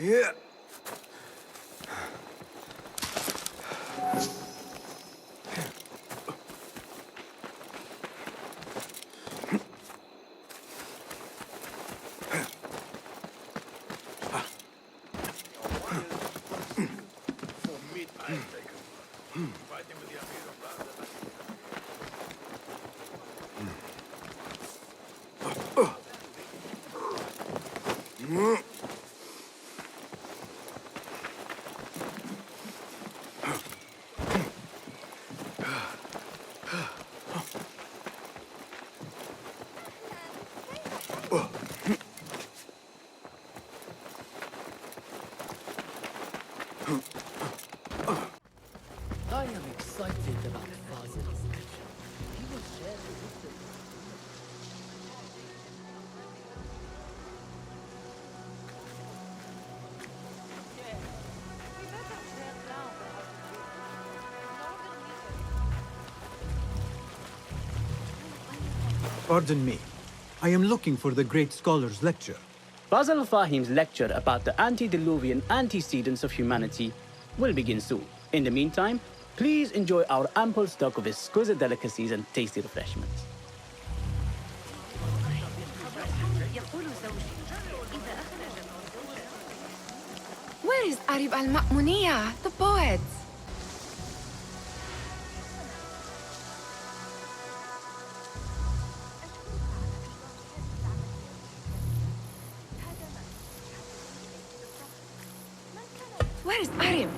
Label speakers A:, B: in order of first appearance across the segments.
A: Yeah.
B: I am excited about Fazil's lecture. He will share the history.
A: Pardon me. I am looking for the great scholar's lecture.
C: Fazl Fahim's lecture about the antediluvian antecedents of humanity will begin soon. In the meantime, please enjoy our ample stock of exquisite delicacies and tasty refreshments.
D: Where is Arib al-Ma'muniya, the poet? Where is Arib?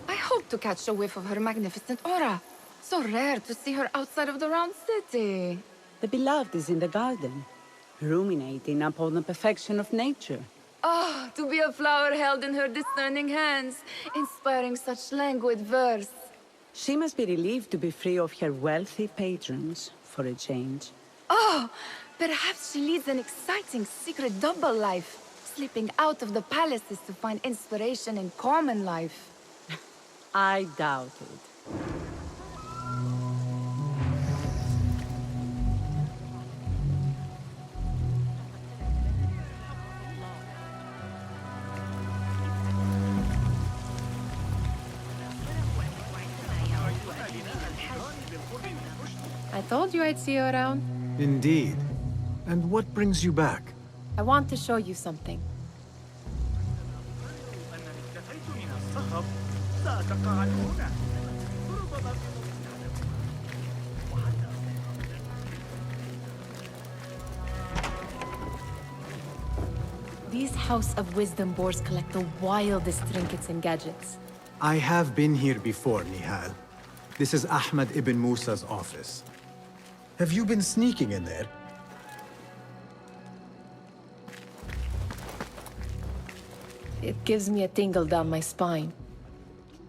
D: I hope to catch a whiff of her magnificent aura. So rare to see her outside of the round city.
E: The beloved is in the garden, ruminating upon the perfection of nature.
D: Oh, to be a flower held in her discerning hands, inspiring such languid verse.
E: She must be relieved to be free of her wealthy patrons, for a change.
D: Oh, perhaps she leads an exciting secret double life, slipping out of the palaces to find inspiration in common life.
E: I doubt it.
F: I told you I'd see you around.
A: Indeed. And what brings you back?
F: I want to show you something. These House of Wisdom boars collect the wildest trinkets and gadgets.
A: I have been here before, Nihal. This is Ahmad ibn Musa's office. Have you been sneaking in there?
F: It gives me a tingle down my spine.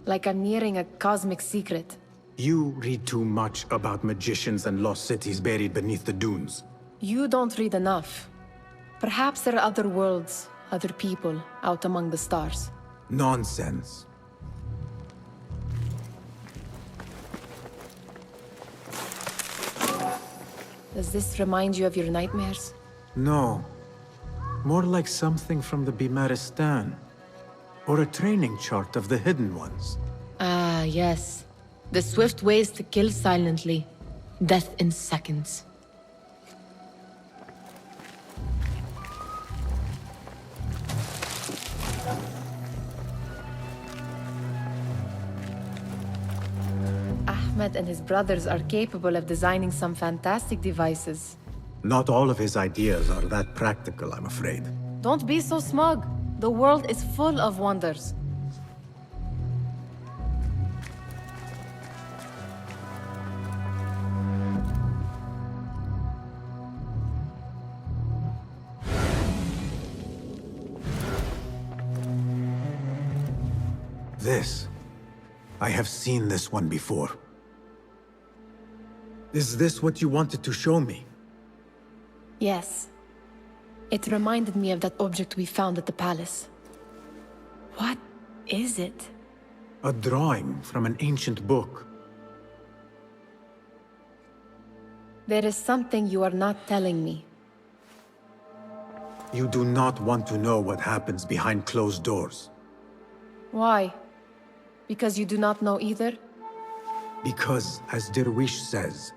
F: Like I'm nearing a cosmic secret.
A: You read too much about magicians and lost cities buried beneath the dunes.
F: You don't read enough. Perhaps there are other worlds, other people, out among the stars.
A: Nonsense.
F: Does this remind you of your nightmares?
A: No. More like something from the Bimaristan. Or a training chart of the Hidden Ones.
F: Ah, yes. The swift ways to kill silently. Death in seconds. Ahmed and his brothers are capable of designing some fantastic devices.
A: Not all of his ideas are that practical, I'm afraid.
F: Don't be so smug. The world is full of wonders.
A: This. I have seen this one before. Is this what you wanted to show me?
F: Yes. It reminded me of that object we found at the palace. What is it?
A: A drawing from an ancient book.
F: There is something you are not telling me.
A: You do not want to know what happens behind closed doors.
F: Why? Because you do not know either?
A: Because, as Derwish says,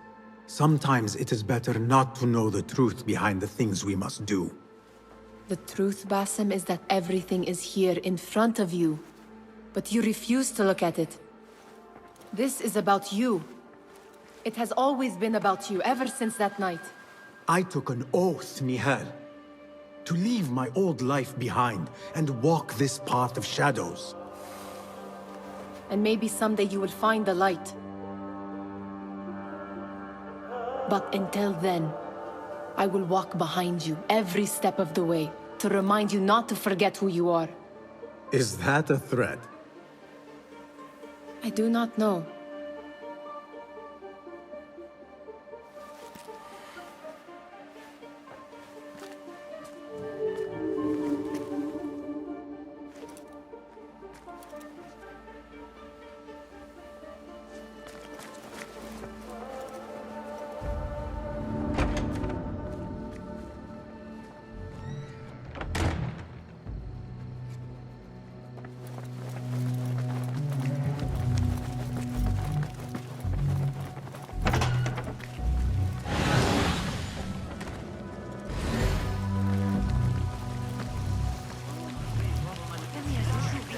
A: sometimes it is better not to know the truth behind the things we must do.
F: The truth, Basim, is that everything is here in front of you. But you refuse to look at it. This is about you. It has always been about you, ever since that night.
A: I took an oath, Nihal, to leave my old life behind and walk this path of shadows.
F: And maybe someday you will find the light. But until then, I will walk behind you every step of the way to remind you not to forget who you are.
A: Is that a threat?
F: I do not know.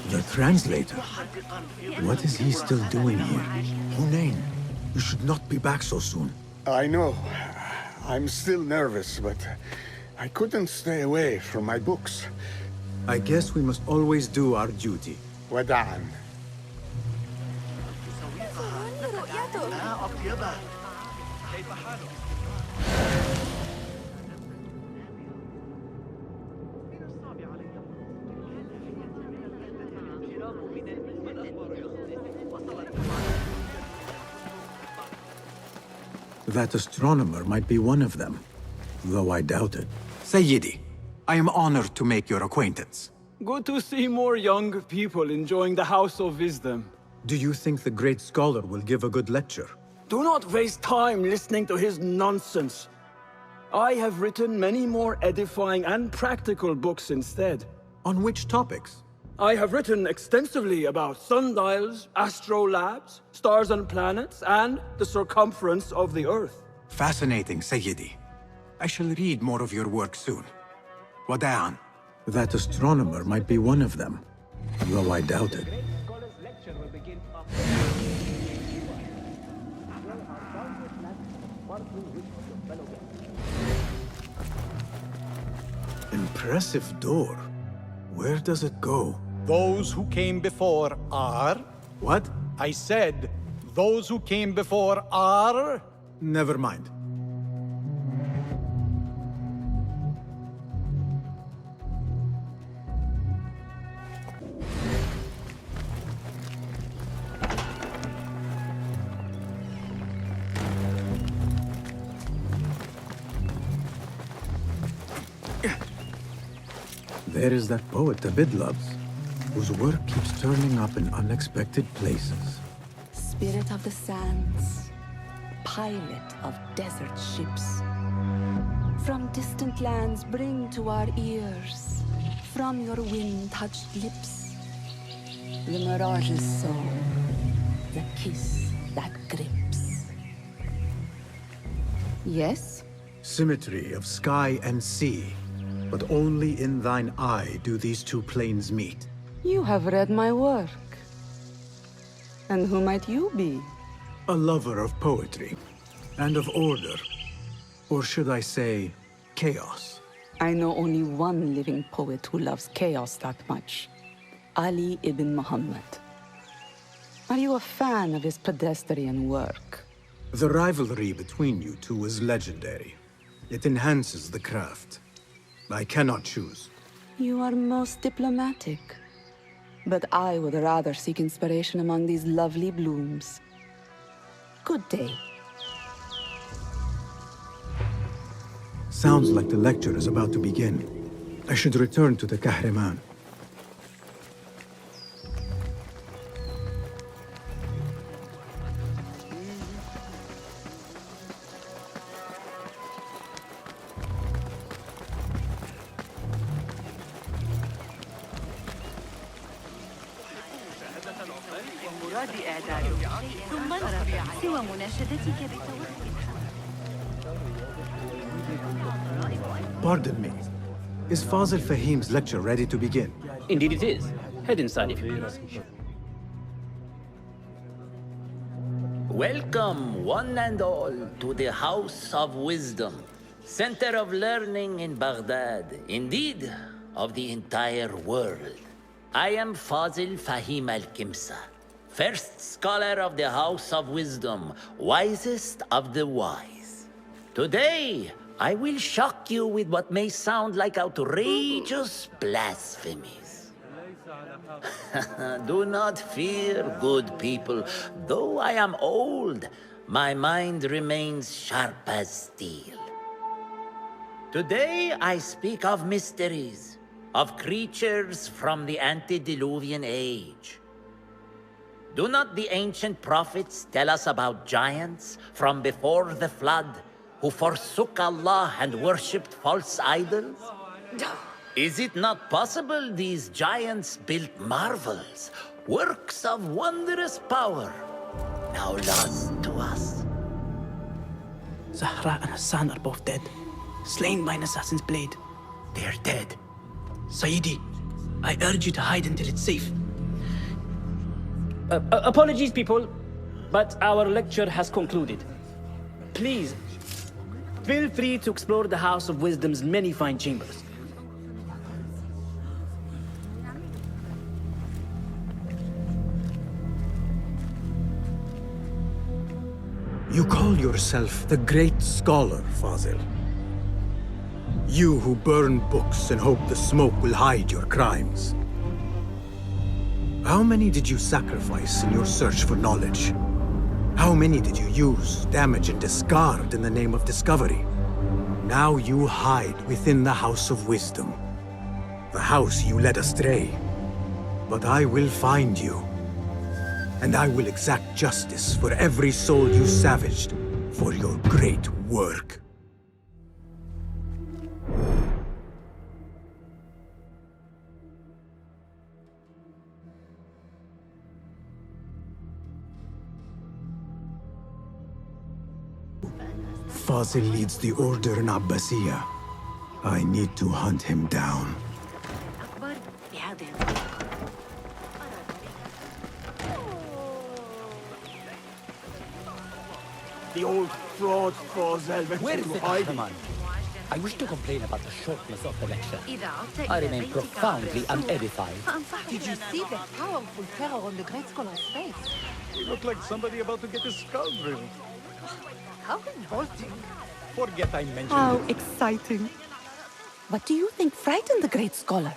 A: The translator? What is he still doing here? Hunain, you should not be back so soon.
G: I know. I'm still nervous, but I couldn't stay away from my books.
A: I guess we must always do our duty.
G: وداعا.
A: That astronomer might be one of them, though I doubt it. Sayyidi, I am honored to make your acquaintance.
C: Good to see more young people enjoying the House of Wisdom.
A: Do you think the great scholar will give a good lecture?
C: Do not waste time listening to his nonsense. I have written many more edifying and practical books instead.
A: On which topics?
C: I have written extensively about sundials, astrolabes, stars and planets, and the circumference of the Earth.
A: Fascinating, Sayyidi. I shall read more of your work soon. Wada'an. That astronomer might be one of them, though I doubt it. Impressive door. Where does it go?
H: Those who came before are...
A: What?
H: I said, those who came before are...
A: Never mind. There is that poet Abid loves, whose work keeps turning up in unexpected places.
E: Spirit of the sands, pilot of desert ships. From distant lands bring to our ears, from your wind-touched lips, the mirage's soul, the kiss that grips.
D: Yes?
A: Symmetry of sky and sea, but only in thine eye do these two planes meet.
E: You have read my work. And who might you be?
A: A lover of poetry, and of order. Or should I say, chaos.
E: I know only one living poet who loves chaos that much. Ali ibn Muhammad. Are you a fan of his pedestrian work?
A: The rivalry between you two is legendary. It enhances the craft. I cannot choose.
E: You are most diplomatic. But I would rather seek inspiration among these lovely blooms. Good day.
A: Sounds like the lecture is about to begin. I should return to the Kahraman.
I: سوى مناشدتك
A: Pardon me. Is Fazil Fahim's lecture ready to begin?
C: Indeed it is. Head inside if you please.
J: Welcome, one and all, to the House of Wisdom, center of learning in Baghdad, indeed, of the entire world. I am Fazil Fahim al-Kimsa, first scholar of the House of Wisdom, wisest of the wise. Today, I will shock you with what may sound like outrageous blasphemies. Do not fear, good people. Though I am old, my mind remains sharp as steel. Today I speak of mysteries, of creatures from the antediluvian age. Do not the ancient prophets tell us about giants from before the flood who forsook Allah and worshipped false idols? Is it not possible these giants built marvels, works of wondrous power, now lost to us?
C: Zahra and Hassan are both dead, slain by an assassin's blade.
J: They're dead.
C: Sayyidi, I urge you to hide until it's safe. Apologies, people, but our lecture has concluded. Please, feel free to explore the House of Wisdom's many fine chambers.
A: You call yourself the great scholar, Fazil. You who burn books and hope the smoke will hide your crimes. How many did you sacrifice in your search for knowledge? How many did you use, damage, and discard in the name of discovery? Now you hide within the House of Wisdom. The house you led astray. But I will find you. And I will exact justice for every soul you savaged for your great work. Fazil leads the order in Abbasiyah. I need to hunt him down.
H: The old fraud Fazil went
B: Where is
H: to
B: the
H: hide.
B: Kahraman? I wish to complain about the shortness of the lecture. I remain profoundly unedified.
I: Did you see the powerful terror on the great scholar's face?
H: He looked like somebody about to get his skull drilled.
I: How revolting.
H: Forget I mentioned
E: How
H: it.
E: exciting. What do you think frightened the great scholar?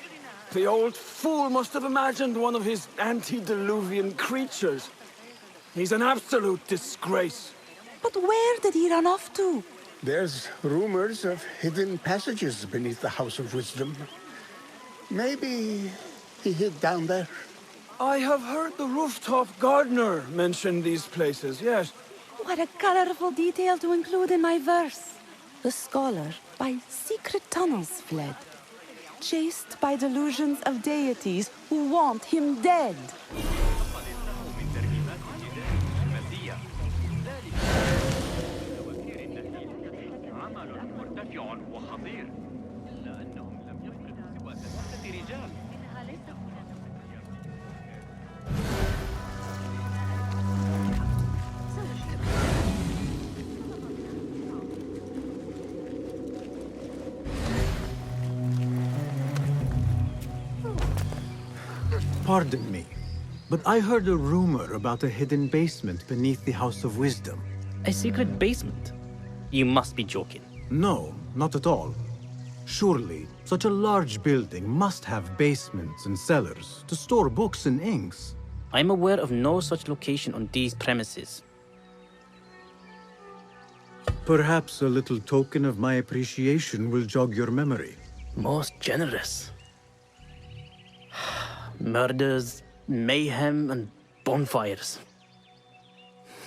K: The old fool must have imagined one of his antediluvian creatures. He's an absolute disgrace.
E: But where did he run off to?
G: There's rumors of hidden passages beneath the House of Wisdom. Maybe he hid down there.
K: I have heard the rooftop gardener mention these places, yes.
E: What a colorful detail to include in my verse. The scholar by secret tunnels fled, chased by delusions of deities who want him dead.
A: Pardon me, but I heard a rumor about a hidden basement beneath the House of Wisdom.
C: A secret basement? You must be joking.
A: No, not at all. Surely, such a large building must have basements and cellars to store books and inks.
C: I'm aware of no such location on these premises.
A: Perhaps a little token of my appreciation will jog your memory.
C: Most generous. Murders, mayhem, and bonfires.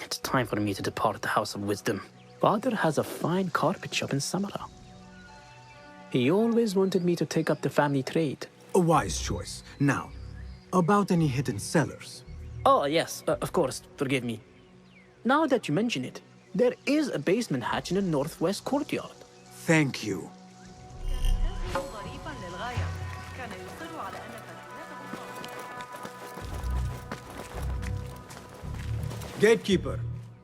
C: It's time for me to depart the House of Wisdom. Father has a fine carpet shop in Samara. He always wanted me to take up the family trade.
A: A wise choice. Now, about any hidden cellars.
C: Oh, yes, of course, forgive me. Now that you mention it, there is a basement hatch in the northwest courtyard.
A: Thank you. Gatekeeper,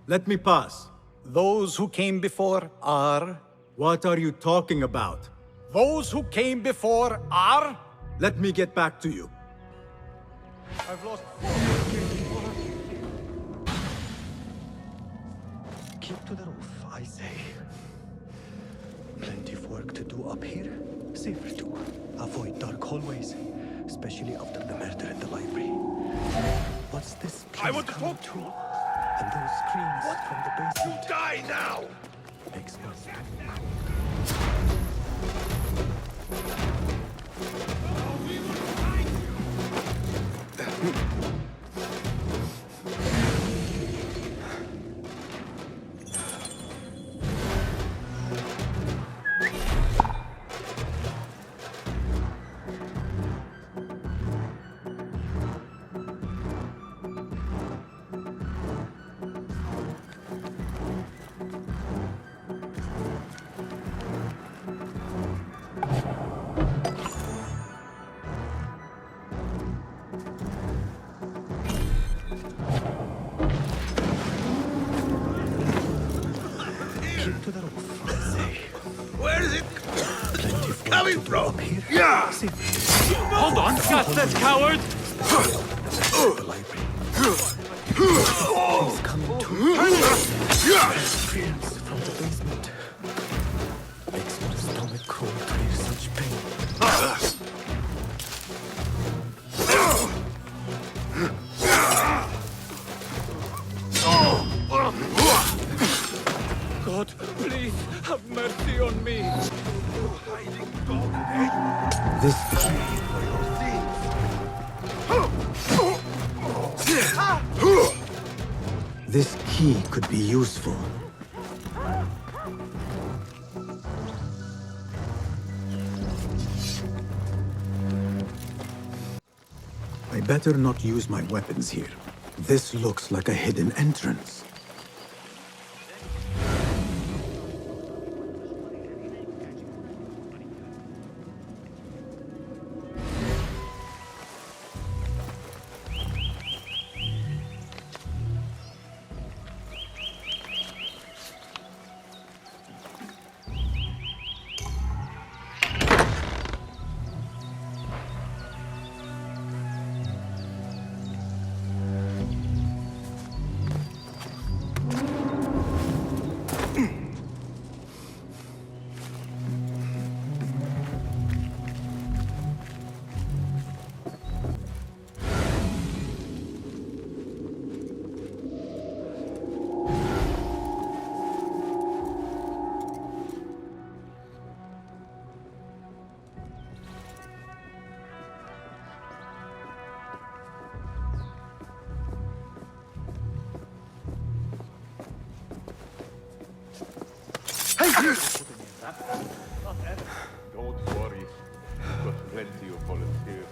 A: let me pass.
H: Those who came before are...
A: What are you talking about?
H: Those who came before are...
A: Let me get back to you.
H: I've lost...
L: Keep to the roof, I say. Plenty of work to do up here. Safer too. Avoid dark hallways, especially after the murder in the library. What's this place
K: I want to
L: coming
K: talk
L: to? And those screams from the basement.
K: You die now!
L: Makes my stomach to the roof, I say.
K: Where is it
L: Plenty of work
K: coming
L: to do
K: from?
L: up here.
K: Yeah!
L: Safer.
K: Hold on, got that coward!
L: The library. He's coming to. Screams from the basement. Makes my stomach crawl to hear such pain.
K: God, please have mercy on me. Hiding dog.
A: This This key could be useful. I better not use my weapons here. This looks like a hidden entrance.
M: Don't worry. We've got plenty of volunteers.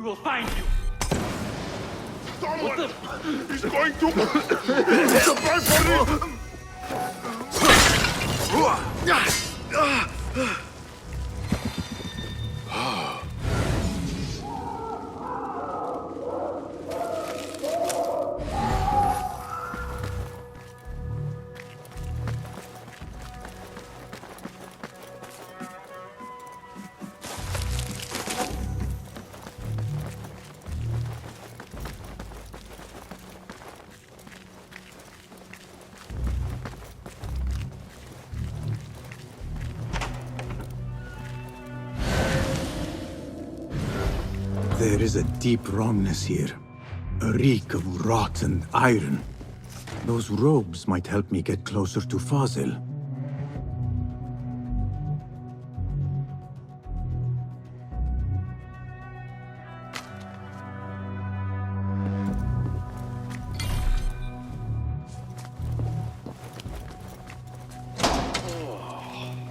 N: will find you.
M: Someone is going to supply for
A: There is a deep wrongness here. A reek of rot and iron. Those robes might help me get closer to Fazil.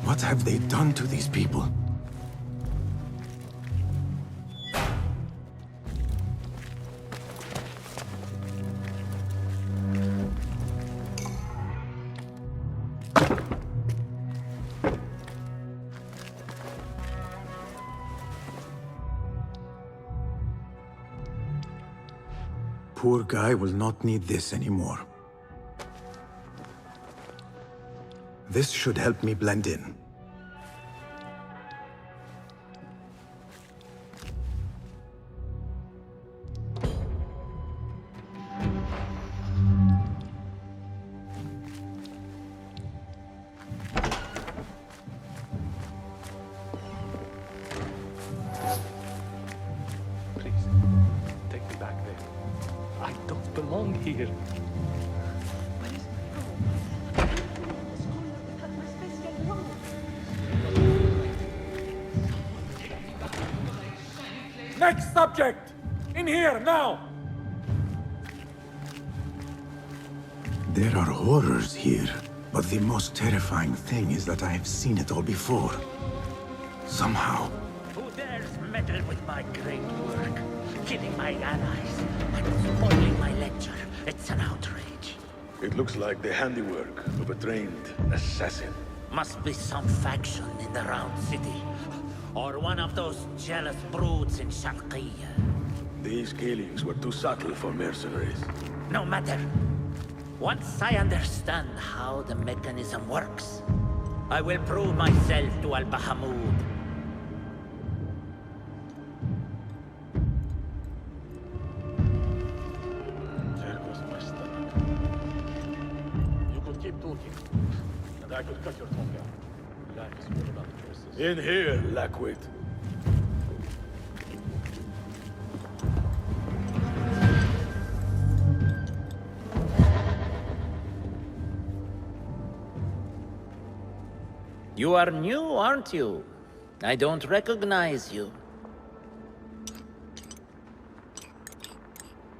A: What have they done to these people? Poor guy will not need this anymore. This should help me blend in.
L: Please, take me back there. I don't belong here.
K: Next subject! In here, now!
A: There are horrors here, but the most terrifying thing is that I have seen it all before. Somehow.
J: Who dares meddle with my great work? Killing my allies and spoiling my lecture. It's an outrage.
M: It looks like the handiwork of a trained assassin.
J: Must be some faction in the Round City. Or one of those jealous broods in Sharqiyya.
M: These killings were too subtle for mercenaries.
J: No matter. Once I understand how the mechanism works, I will prove myself to Al-Bahamud.
L: There goes my stomach. You could keep talking, and I could cut your tongue out. Life is all about choices.
M: In here, Lackwit.
J: You are new, aren't you? I don't recognize you.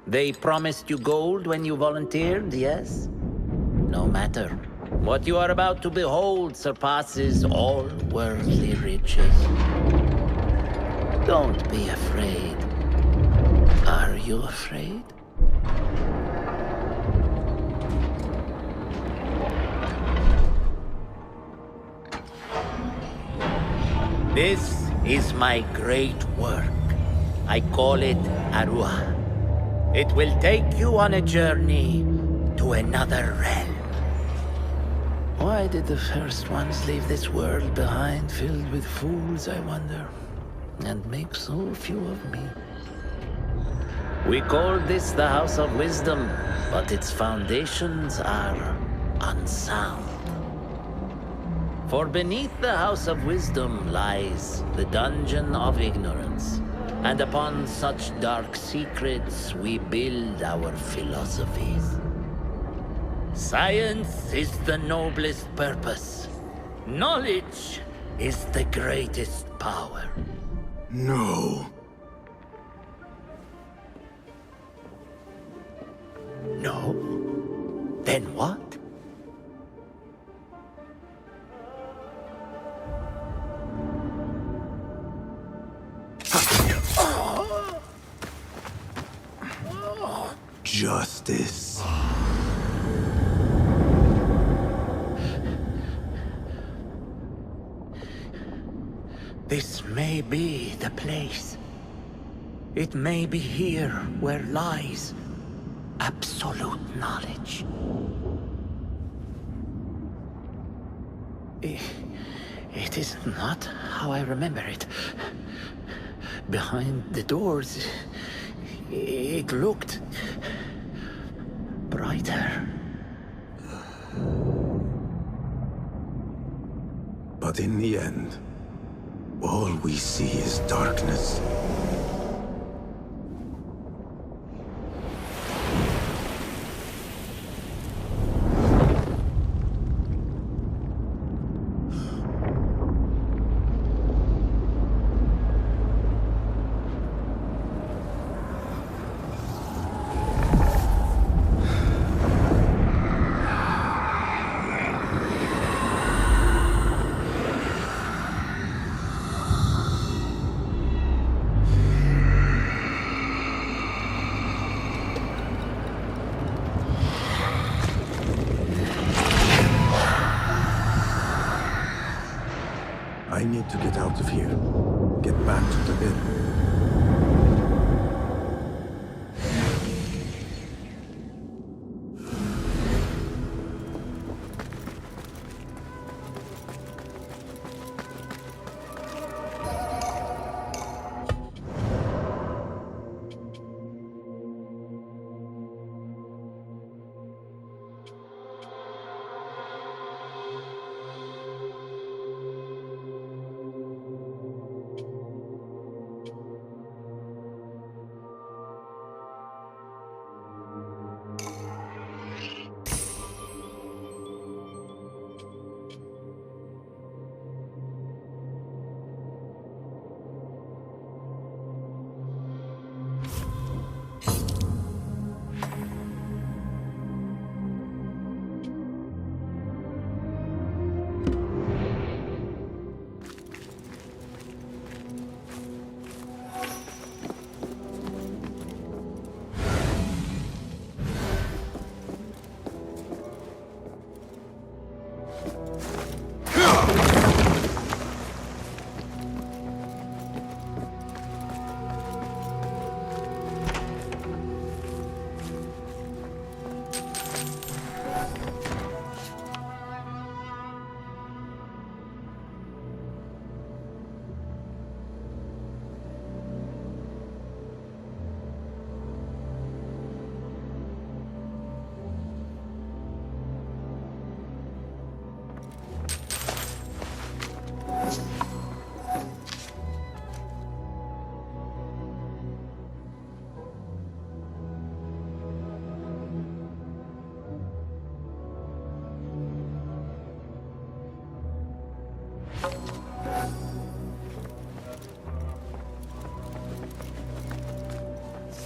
J: They promised you gold when you volunteered, yes? No matter. What you are about to behold surpasses all worldly riches. Don't be afraid. Are you afraid? This is my great work. I call it Arua. It will take you on a journey to another realm. Why did the first ones leave this world behind, filled with fools, I wonder, and make so few of me? We call this the House of Wisdom, but its foundations are unsound. For beneath the House of Wisdom lies the Dungeon of Ignorance, and upon such dark secrets we build our philosophies. Science is the noblest purpose. Knowledge is the greatest power.
A: No.
J: No? Then what?
A: justice.
J: This may be the place. It may be here where lies absolute knowledge. It is not how I remember it. Behind the doors, it looked brighter.
A: But in the end, all we see is darkness. I need to get out of here. Get back to the inn.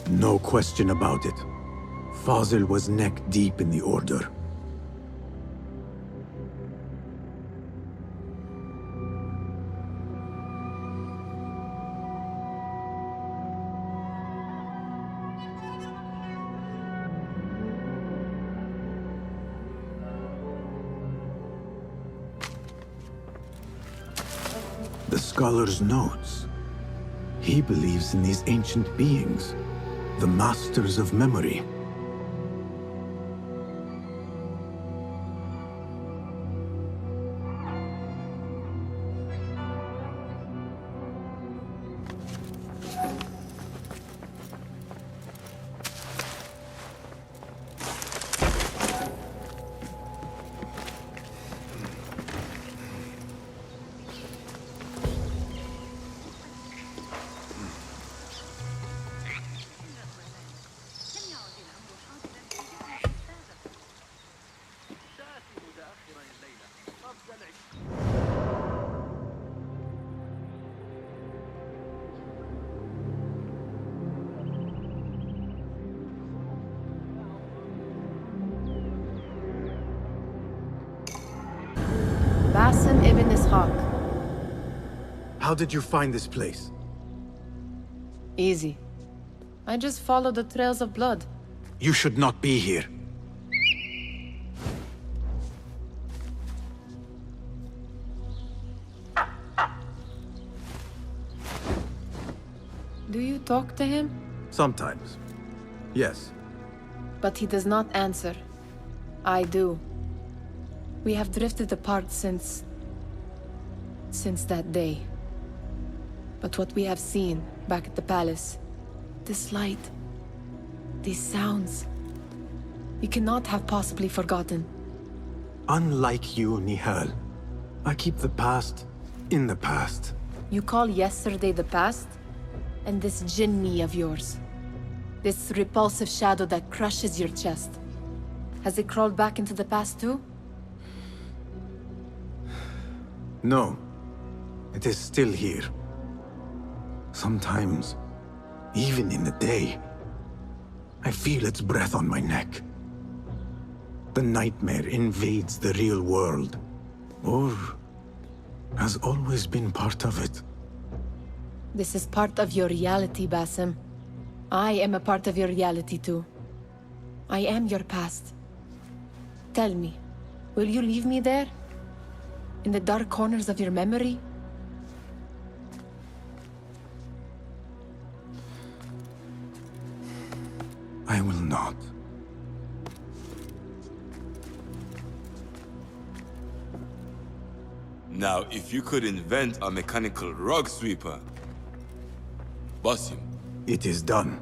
A: No question about it. Fazil was neck deep in the Order. The scholar's notes. He believes in these ancient beings, the masters of memory.
F: Basim ibn Ishaq.
A: How did you find this place?
F: Easy. I just followed the trails of blood.
A: You should not be here.
F: Do you talk to him?
A: Sometimes. Yes.
F: But he does not answer. I do. We have drifted apart since that day. But what we have seen back at the palace, this light, these sounds, we cannot have possibly forgotten.
A: Unlike you, Nihal, I keep the past in the past.
F: You call yesterday the past? And this Jinni of yours? This repulsive shadow that crushes your chest? Has it crawled back into the past too?
A: No. It is still here. Sometimes, even in the day, I feel its breath on my neck. The nightmare invades the real world, or has always been part of it.
F: This is part of your reality, Basim. I am a part of your reality too. I am your past. Tell me, will you leave me there? In the dark corners of your memory?
A: I will not.
N: Now, if you could invent a mechanical rug sweeper... Basim.
A: It is done.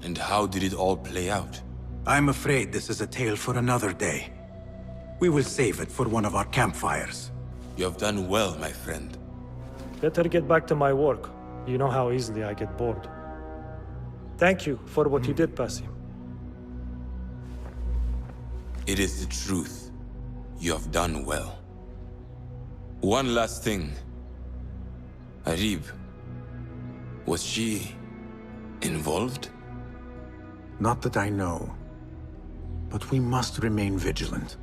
N: And how did it all play out?
A: I'm afraid this is a tale for another day. We will save it for one of our campfires.
N: You have done well, my friend.
O: Better get back to my work. You know how easily I get bored. Thank you for what you did, Basim.
N: It is the truth. You have done well. One last thing. Arib. Was she... involved?
A: Not that I know. But we must remain vigilant.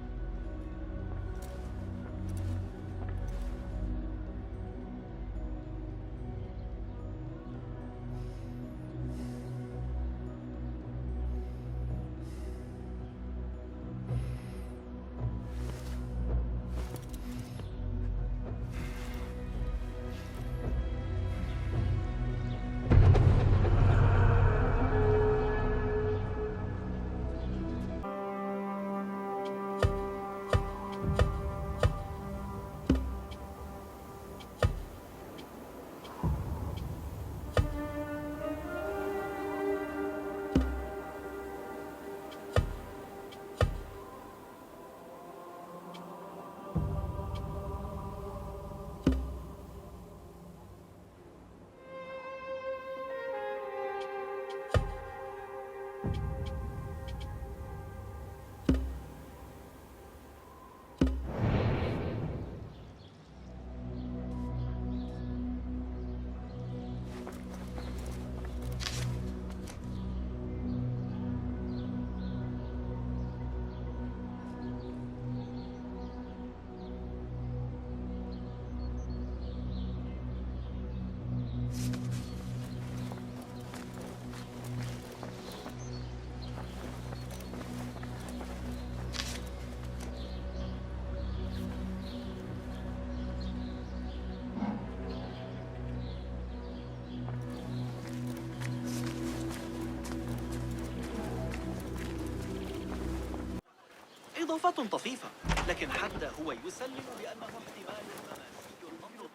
P: إضافات طفيفة، لكن حتى هو يسلم بأنه احتمال مماسي الأمر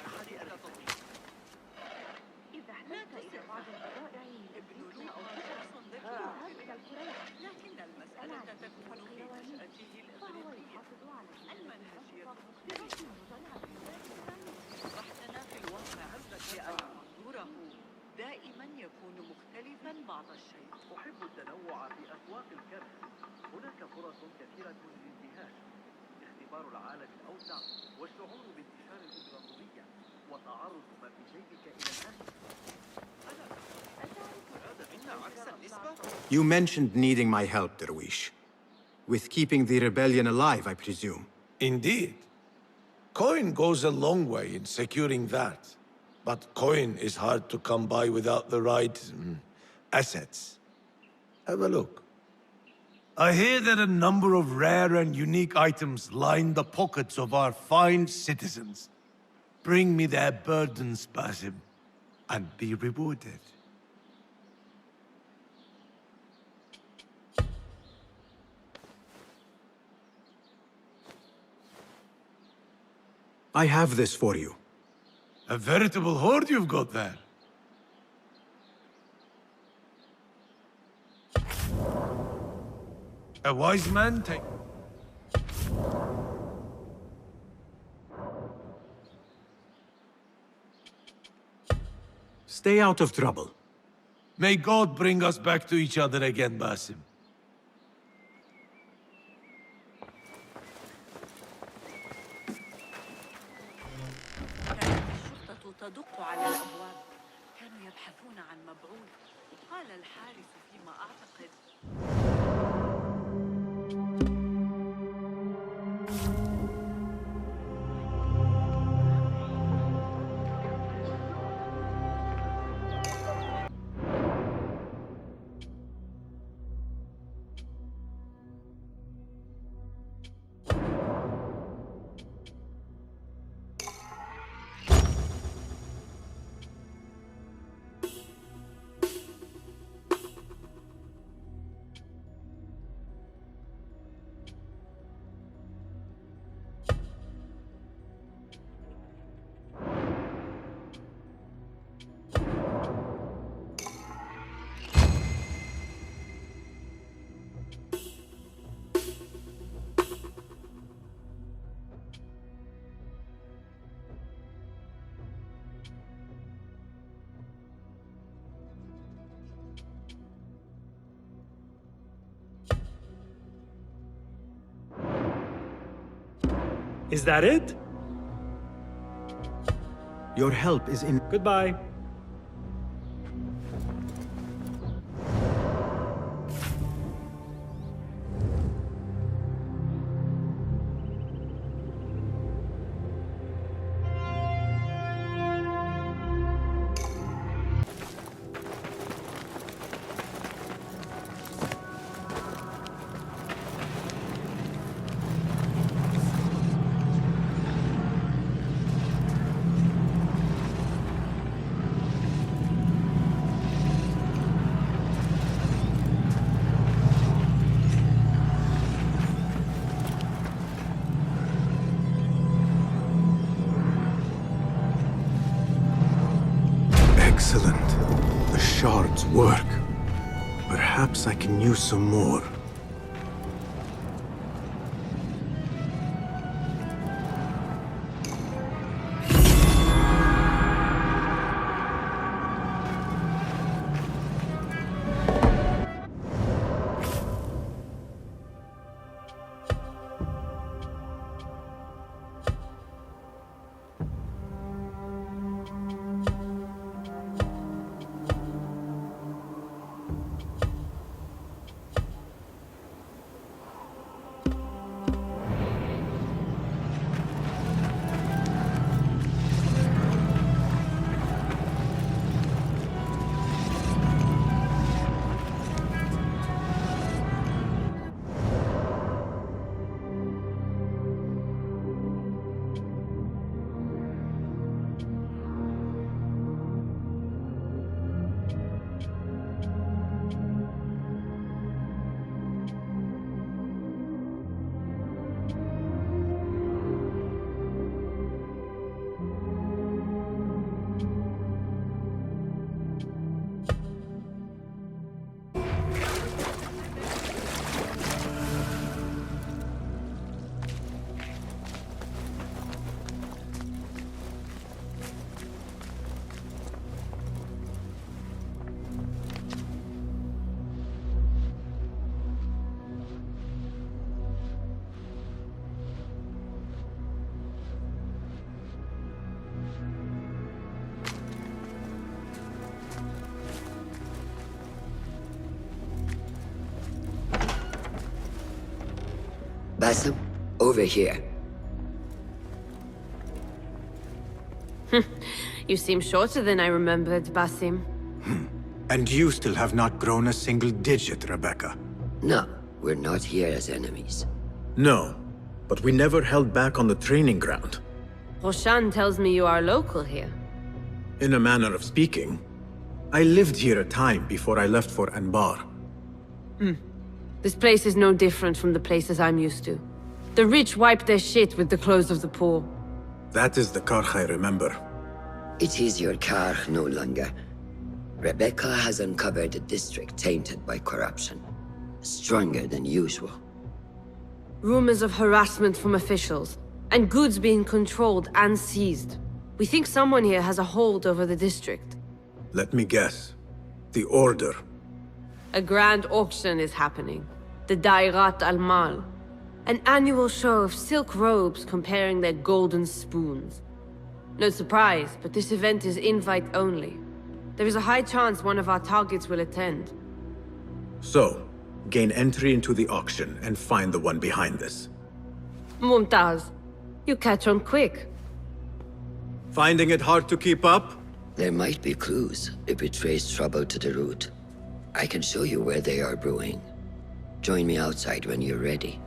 P: أحد أداة تطبيق. إذا احتجت إلى بعض البضائع ابن لوط شخص ذكي لكن المسألة تكمن في نشأته الإغريقية. المنهجية مختلفة. رحتنا في الواقع لأن منظوره دائما يكون مختلفا بعض الشيء. أحب التنوع في أذواق الكره. هناك فرص كثيرة للاندهاش، اختبار العالم الأوسع والشعور بانتشار الإمبراطورية وتعرض ما في جيبك إلى الناس. ألا تعرف هذا منا عكس النسبة؟
A: You mentioned needing my help, Darwish. With keeping the rebellion alive, I presume.
Q: Indeed. Coin goes a long way in securing that. But coin is hard to come by without the right... assets. Have a look. I hear that a number of rare and unique items line the pockets of our fine citizens. Bring me their burdens, Basim, and be rewarded.
A: I have this for you.
Q: A veritable hoard you've got there. A wise man take...
A: Stay out of trouble.
Q: May God bring us back to each other again, Basim.
R: كانت الشرطة تدق على الأبواب. كانوا يبحثون عن مبعوث. قال الحارس فيما أعتقد.
O: Is that it?
A: Your help is in...
O: Goodbye.
A: Excellent. The shards work. Perhaps I can use some more.
S: Basim, over here.
T: You seem shorter than I remembered, Basim.
A: And you still have not grown a single digit, Rebecca.
S: No, We're not here as enemies.
A: No, but we never held back on the training ground.
T: Roshan tells me you are local here.
A: In a manner of speaking. I lived here a time before I left for Anbar.
T: This place is no different from the places I'm used to. The rich wipe their shit with the clothes of the poor.
A: That is the Karkh I remember.
S: It is your Karkh no longer. Rebecca has uncovered a district tainted by corruption. Stronger than usual.
T: Rumors of harassment from officials, and goods being controlled and seized. We think someone here has a hold over the district.
A: Let me guess. The Order.
T: A grand auction is happening. The Dairat al-Mal. An annual show of silk robes comparing their golden spoons. No surprise, but this event is invite only. There is a high chance one of our targets will attend.
A: So, gain entry into the auction and find the one behind this.
T: Mumtaz, you catch on quick.
A: Finding it hard to keep up?
S: There might be clues if it traces trouble to the root. I can show you where they are brewing. Join me outside when you're ready.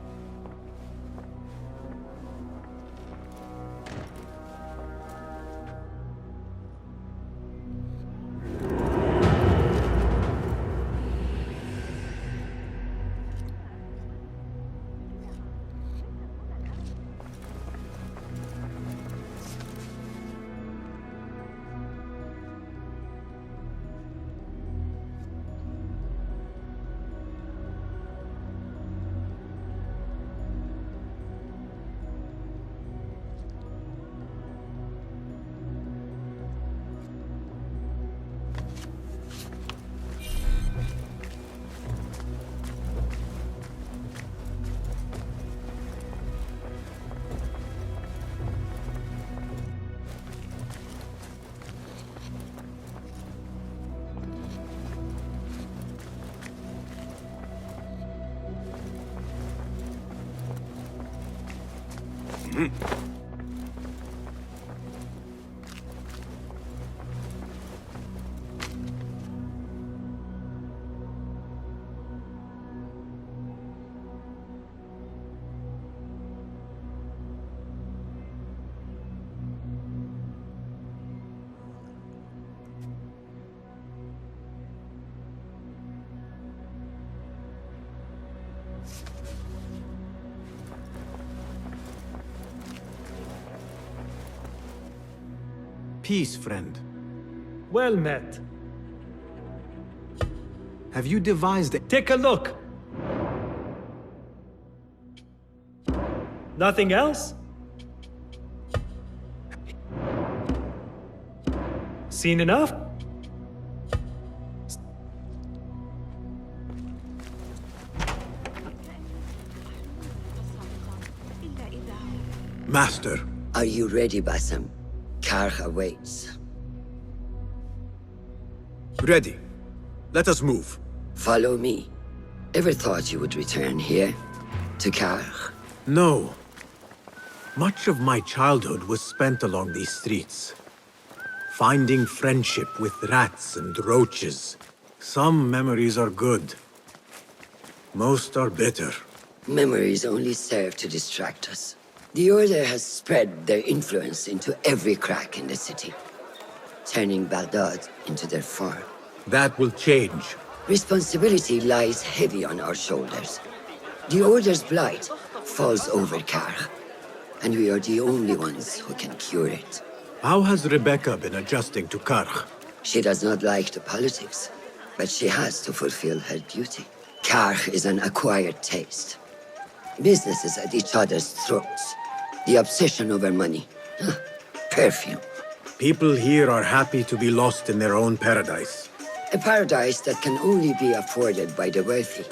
A: Peace, friend.
O: Well met.
A: Have you devised it?
O: Take a look! Nothing else? Seen enough?
A: Master.
S: Are you ready, Basim? Karkh awaits.
A: Ready. Let us move.
S: Follow me. Ever thought you would return here? To Karkh?
A: No. Much of my childhood was spent along these streets. Finding friendship with rats and roaches. Some memories are good. Most are bitter.
S: Memories only serve to distract us. The Order has spread their influence into every crack in the city, turning Baghdad into their farm.
A: That will change.
S: Responsibility lies heavy on our shoulders. The Order's blight falls over Karkh, and we are the only ones who can cure it.
A: How has Rebecca been adjusting to Karkh?
S: She does not like the politics, but she has to fulfill her duty. Karkh is an acquired taste. Businesses at each other's throats. The obsession over money. Perfume.
A: People here are happy to be lost in their own paradise.
S: A paradise that can only be afforded by the wealthy,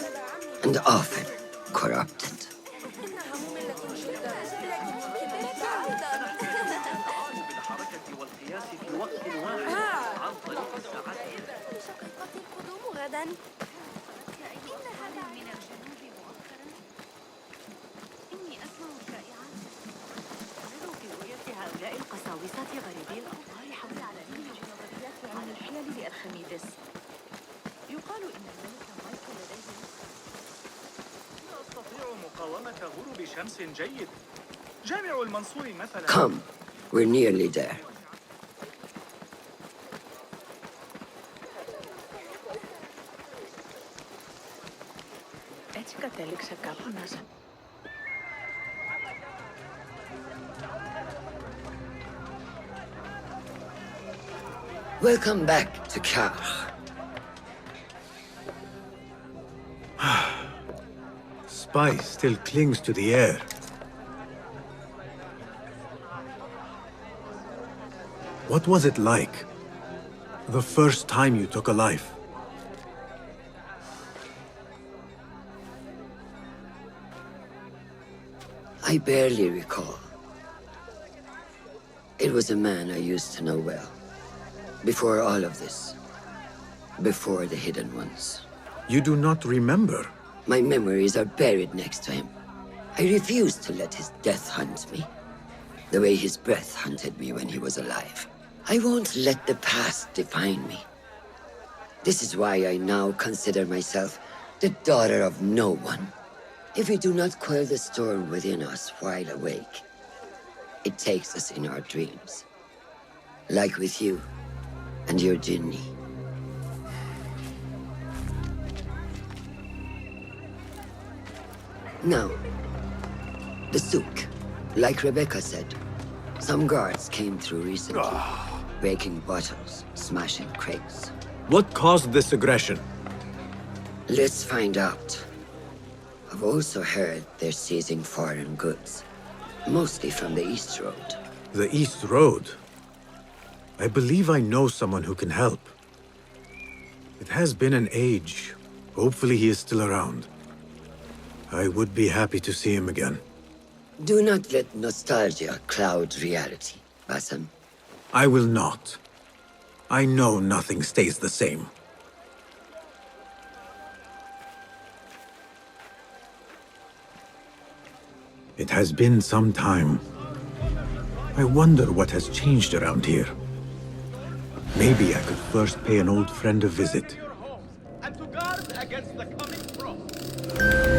S: and often corrupted.
U: غروب شمس جيد. جامع المنصور مثلا.
S: Come, we're nearly there.
R: Έτσι κατέληξε κάπου να σε...
S: Welcome back to Karch.
A: Spice still clings to the air. What was it like? The first time you took a life?
S: I barely recall. It was a man I used to know well. Before all of this. Before the Hidden Ones.
A: You do not remember?
S: My memories are buried next to him. I refuse to let his death hunt me. The way his breath hunted me when he was alive. I won't let the past define me. This is why I now consider myself the daughter of no one. If we do not quell the storm within us while awake, it takes us in our dreams. Like with you and your Jinni. Now, the souk. Like Rebecca said, some guards came through recently, breaking bottles, smashing crates.
A: What caused this aggression?
S: Let's find out. I've also heard they're seizing foreign goods, mostly from the East Road.
A: The East Road? I believe I know someone who can help. It has been an age. Hopefully he is still around. I would be happy to see him again.
S: Do not let nostalgia cloud reality, Basim.
A: I will not. I know nothing stays the same. It has been some time. I wonder what has changed around here. Maybe I could first pay an old friend a visit.
U: And to guard against the coming frost.